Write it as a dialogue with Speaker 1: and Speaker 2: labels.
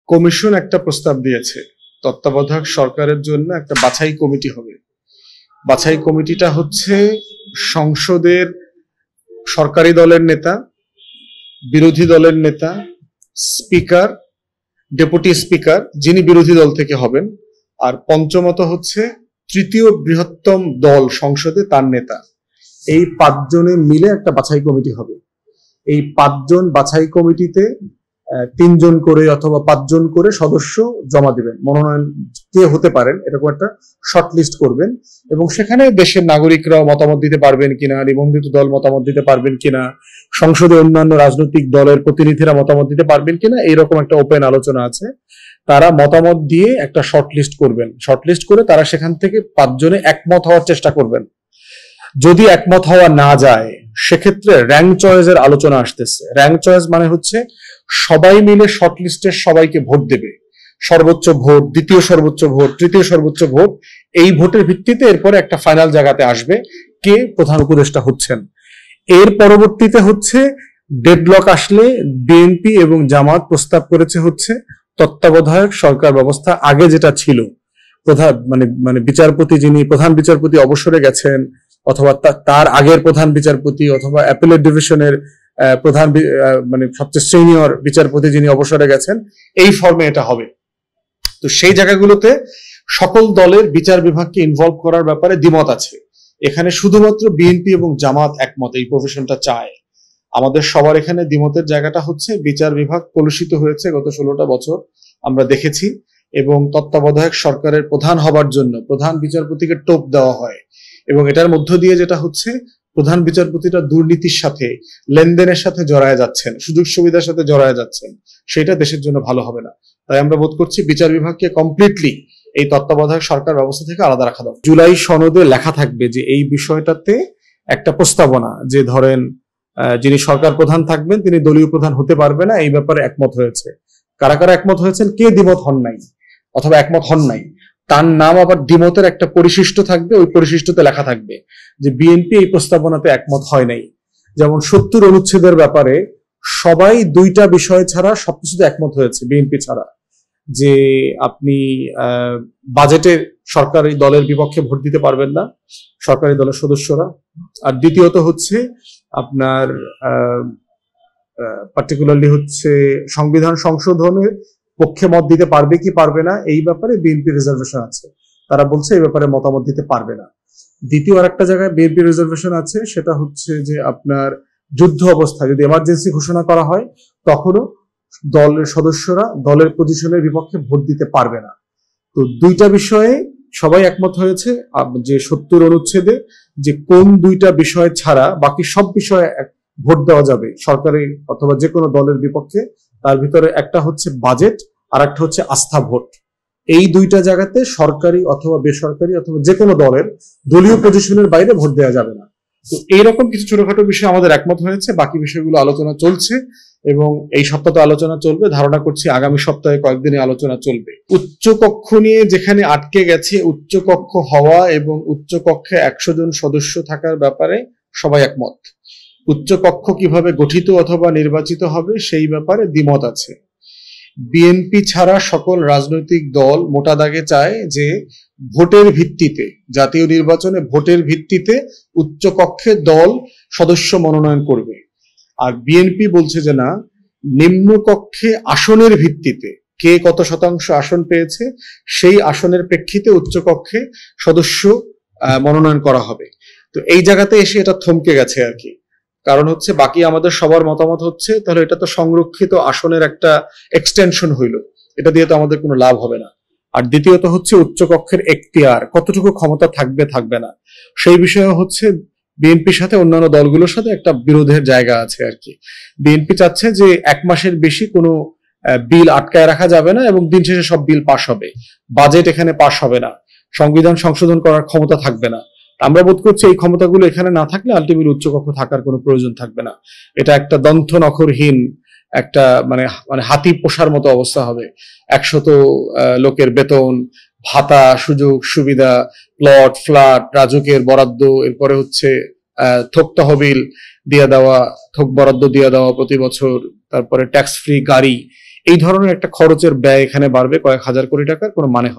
Speaker 1: Commission একটা প্রস্তাব দিয়েছে, তত্ত্বাবধায়ক সরকারের জন্য একটা বাছাই কমিটি হবে। বাছাই কমিটিটা হচ্ছে সংসদের সরকারি দলের নেতা, বিরোধী দলের নেতা, স্পিকার, ডেপুটি স্পিকার যিনি বিরোধী দল থেকে হবেন, আর পঞ্চমত হচ্ছে তৃতীয় বৃহত্তম দল সংসদে তার নেতা। এই 5 জনে মিলে একটা বাছাই কমিটি হবে। এই 5 জন বাছাই কমিটিতে 3 জন করে অথবা 5 জন করে সদস্য জমা দিবেন। মনোনয়ন কে হতে পারেন এরকম একটা শর্ট লিস্ট করবেন, এবং সেখানে দেশের নাগরিকরাও মতামত দিতে পারবেন কিনা, নিবন্ধিত দল মতামত দিতে পারবেন কিনা, সংসদে অন্যান্য রাজনৈতিক দলের প্রতিনিধিরা মতামত দিতে পারবেন কিনা, এইরকম একটা ওপেন আলোচনা আছে। তারা মতামত দিয়ে একটা শর্ট লিস্ট করবেন। শর্ট লিস্ট করে তারা সেখান থেকে 5 জনে একমত হওয়ার চেষ্টা করবেন। যদি একমত হওয়া না যায় সেক্ষেত্রে র্যাঙ্ক চয়েসের আলোচনা আসতেছে। র্যাঙ্ক চয়েস মানে হচ্ছে সবাই মিলে শর্ট লিস্টের সবাইকে ভোট দেবে, সর্বোচ্চ ভোট, দ্বিতীয় সর্বোচ্চ ভোট, তৃতীয় সর্বোচ্চ ভোট, এই ভোটের ভিত্তিতে এরপরে একটা ফাইনাল জায়গাতে আসবে কে প্রধান উপদেষ্টা হচ্ছেন। এর পরবর্তীতে হচ্ছে ডেডলক আসলে বিএনপি এবং জামাত প্রস্তাব করেছে হচ্ছে তত্ত্বাবধায়ক সরকার ব্যবস্থা আগে যেটা ছিল, মানে বিচারপতি যিনি প্রধান বিচারপতি অবসরে গেছেন, অথবা তার আগের প্রধান বিচারপতি, অথবা অ্যাপিলেট ডিভিশনের প্রধান মানে সবচেয়ে সিনিয়র বিচারপতি যিনি অবসরে গেছেন, এই ফর্মে এটা হবে। তো সেই জায়গাগুলোতে সকল দলের বিচার বিভাগকে ইনভলভ করার ব্যাপারে দ্বিমত আছে। এখানে শুধুমাত্র বিএনপি এবং জামাত একমত, এই প্রফেশনটা চায়। আমাদের সবার এখানে দ্বিমতের জায়গাটা হচ্ছে বিচার বিভাগ কলুষিত হয়েছে গত 16টা বছর আমরা দেখেছি, এবং তত্ত্বাবধায়ক সরকারের প্রধান হবার জন্য প্রধান বিচারপতিকে টোপ দেওয়া হয়, এবং এটার মধ্য দিয়ে যেটা হচ্ছে প্রধান বিচারপতিরা দুর্নীতির সাথে, লেনদেনের সাথে জড়ায় যাচ্ছেন, সুযোগ সুবিধার সাথে জড়ায় যাচ্ছেন, সেটা দেশের জন্য ভালো হবে না। তাই আমরা বোধ করছি বিচার বিভাগকে কমপ্লিটলি এই তত্ত্বাবধায়ক সরকার ব্যবস্থা থেকে আলাদা রাখা দরকার। জুলাই সনদে লেখা থাকবে যে এই বিষয়টাতে একটা প্রস্তাবনা, যে ধরেন যিনি সরকার প্রধান থাকবেন তিনি দলীয় প্রধান হতে পারবে না, এই ব্যাপারে একমত হয়েছে। কারা কারা একমত হয়েছেন, কে দ্বিমত হন নাই অথবা একমত হন নাই, তার নাম আবার দ্বিমতের একটা পরিশিষ্ট থাকবে, ওই পরিশিষ্টতে লেখা থাকবে যে বিএনপি এই প্রস্তাবনাতে একমত হয় নাই। যেমন 70 অনুচ্ছেদের ব্যাপারে সবাই 2টা বিষয় ছাড়া সবকিছুতে একমত হয়েছে বিএনপি ছাড়া, যে আপনি বাজেটে সরকারি দলের বিপক্ষে ভোট দিতে পারবেন না সরকারি দলের সদস্যরা, আর দ্বিতীয়ত হচ্ছে আপনার পার্টিকুলারলি হচ্ছে সংবিধান সংশোধনের পক্ষে মত দিতে পারবে কি পারবে না, এই ব্যাপারে বিএনপি রিজার্ভেশন আছে। তারা বলছে এই ব্যাপারে মতামত দিতে পারবে না। দ্বিতীয় আরেকটা জায়গায় বিএনপি রিজার্ভেশন আছে, সেটা হচ্ছে যে আপনার যুদ্ধ অবস্থায় যদি এমার্জেন্সি ঘোষণা করা হয় তখনও দলের সদস্যরা দলের পজিশনের বিপক্ষে ভোট দিতে পারবে না। তো 2টা বিষয়ে সবাই একমত হয়েছে যে 70 অনুচ্ছেদে যে কোন 2টা বিষয় ছাড়া বাকি সব বিষয়ে ভোট দেওয়া যাবে সরকারি অথবা যে কোনো দলের বিপক্ষে। তার ভিতরে একটা হচ্ছে বাজেট আর একটা হচ্ছে আস্থা ভোট। এই 2টা জায়গাতে সরকারি অথবা বেসরকারি অথবা যে কোনো দলের দলীয় পজিশনের বাইরে ভোট দেওয়া যাবে না। তো এইরকম কিছু ছোটখাটো বিষয় আমাদের একমত হয়েছে, বাকি বিষয়গুলো আলোচনা চলছে, এবং এই সপ্তাহে আলোচনা চলবে। ধারণা করছি আগামী সপ্তাহে কয়েকদিনে আলোচনা চলবে। উচ্চকক্ষ নিয়ে যেখানে আটকে গেছে, উচ্চকক্ষ হওয়া এবং উচ্চকক্ষে 100 জন সদস্য থাকার ব্যাপারে সবাই একমত। উচ্চকক্ষ কিভাবে গঠিত অথবা নির্বাচিত হবে সেই ব্যাপারে দ্বিমত আছে। বিএনপি ছাড়া সকল রাজনৈতিক দল মোটা দাগে চায় যে ভোটের ভিত্তিতে, জাতীয় নির্বাচনে ভোটের ভিত্তিতে উচ্চকক্ষে দল সদস্য মনোনয়ন করবে। আর বিএনপি বলছে যে না, নিম্নকক্ষে আসনের ভিত্তিতে কে কত শতাংশ আসন পেয়েছে সেই আসনের প্রেক্ষিতে উচ্চকক্ষে সদস্য মনোনয়ন করা হবে। তো এই জায়গাতে এসে এটা থমকে গেছে আর কি। কারণ হচ্ছে বাকি আমাদের সবার মতামত হচ্ছে তাহলে এটা তো সংরক্ষিত আসনের একটা এক্সটেনশন হইল, এটা দিয়ে তো আমাদের কোনো লাভ হবে না। আর দ্বিতীয়ত হচ্ছে উচ্চকক্ষের এখতিয়ার কতটুকু ক্ষমতা থাকবে থাকবে না, সেই বিষয়ে হচ্ছে বিএনপির সাথে অন্যান্য দলগুলোর সাথে একটা বিরোধের জায়গা আছে আর কি। বিএনপি চাচ্ছে যে 1 মাসের বেশি কোনো বিল আটকায় রাখা যাবে না, এবং দিন শেষে সব বিল পাশ হবে, বাজেট এখানে পাশ হবে না, সংবিধান সংশোধন করার ক্ষমতা থাকবে না। আমরা বোধ করছি এই ক্ষমতাগুলো এখানে না থাকলে আলটিমেটলি উচ্চকক্ষ থাকার কোনো প্রয়োজন থাকবে না। এটা একটা দন্ত নখরহীন একটা মানে হাতি পোষার মতো অবস্থা হবে। 100 লোকের বেতন, ভাতা, সুযোগ সুবিধা, প্লট, ফ্ল্যাট, রাজুকের বরাদ্দ, এরপরে হচ্ছে থোক তহবিল দিয়ে দেওয়া, থোক বরাদ্দ দিয়ে দেওয়া প্রতি বছর, তারপরে ট্যাক্স ফ্রি গাড়ি, এই ধরনের একটা খরচের ব্যয় এখানে বাড়বে কয়েক হাজার কোটি টাকার কোনো মানে হবে না।